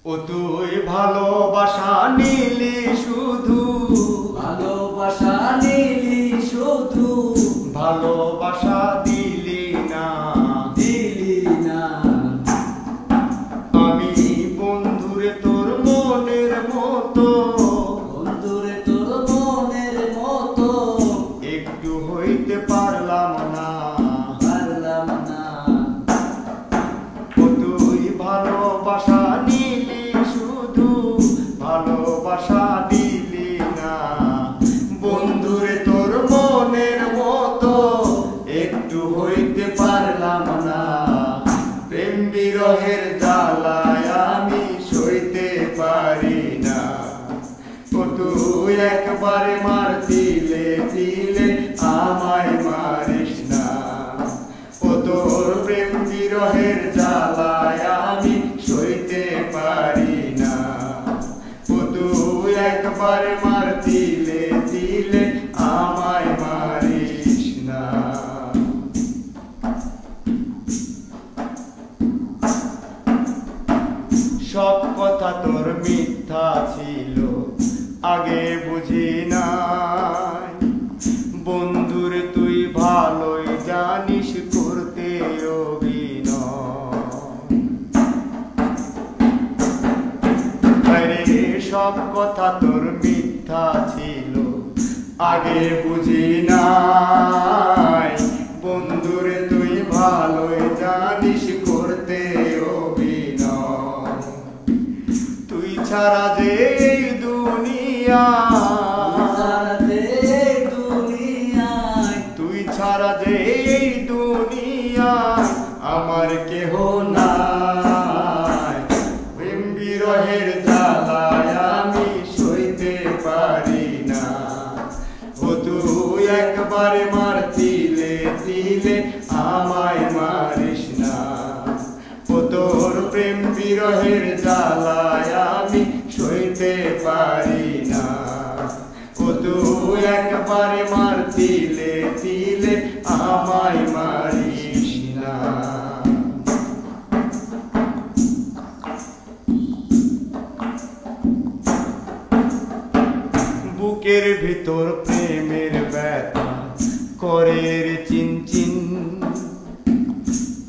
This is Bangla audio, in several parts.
ও তুই ভালোবাসা নিলি শুধু, ভালোবাসা নিলি শুধু, ভালোবাসা দিলি না, দিলি না। আমি বন্ধুরে তোর মনের মতো, বন্ধুরে তোর মনের মতো একটু হইতে পারলাম না, পারলাম না। ও তুই ভালোবাসা নিলি শুধু, ভালোবাসা দিলি না, বন্ধুরে তোর মনের মতো একটু হইতে পারলাম না। প্রেম বিরহের জ্বালায় আমি সইতে পারি না। ও তুই একবারে মার দিলে দিলে আমায় মারিস না। ও তোর প্রেম বিরহের জ্বালায় আমি সইতে পারি না। ও তুই একবারে মার দিলে দিলে আমায় মারিস না। সব কথা তোর মিথ্যা ছিল, আগে বুঝি নাই। বন্ধুরে তুই ভালোই জানিস করতে অভিনয়। সব কথা তোর মিথ্যা ছিল, আগে বুঝি নাই। বন্ধুরে তুই ভালোই জানিস করতে অভিনয়। তুই ছাড়া যে এই দুনিয়া, তুই ছাড়া যে এই দুনিয়া আমার কেহ নাই। প্রেম বিরহের জ্বালায় আমি সইতে পারি না। ও তুই একবারে মার দিলে দিলে আমায় মারিস না। ও তোর প্রেম বিরহের জ্বালায় আমি সইতে পারি না। ও তুই একবারে মার দিলে দিলে আমায় মারিস না। বুকের ভিতর প্রেমের ব্যথা করে রে চিনচিন,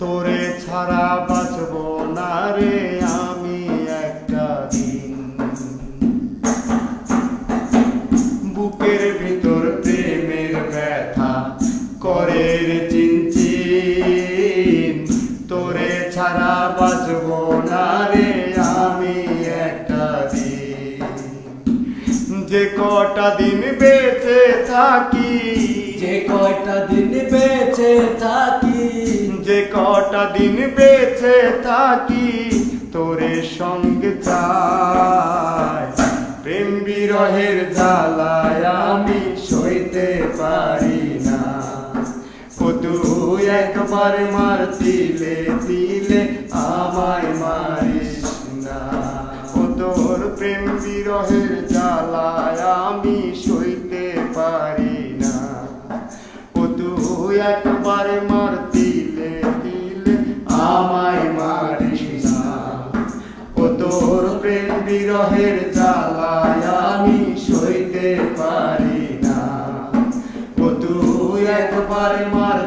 তোরে ছাড়া বাঁচব না রে আমি একটা দিন। বুকের ভিতর প্রেমের ব্যথা করে রে চিনচিন, তোরে ছাড়া বাঁচব না রে আমি একটা দিন। যে কটা দিন বেঁচে থাকি, যে কয়টা দিন বেঁচে থাকি, যে কটা দিন বেঁচে থাকি তোরে সঙ্গে চাই। প্রেম বিরহের জ্বালায় আমি সইতে পারি না। ও তুই একবার মার দিলে দিলে আমায় মারিস না। ও তোর প্রেম বিরহের জ্বালায় আমি সইতে পারি না। ও তুই একবার মার দিলে দিলে আমায় মারিস না। ও তোর প্রেম বিরহের জ্বালায় আমি সইতে পারি না। ও তুই একবার মার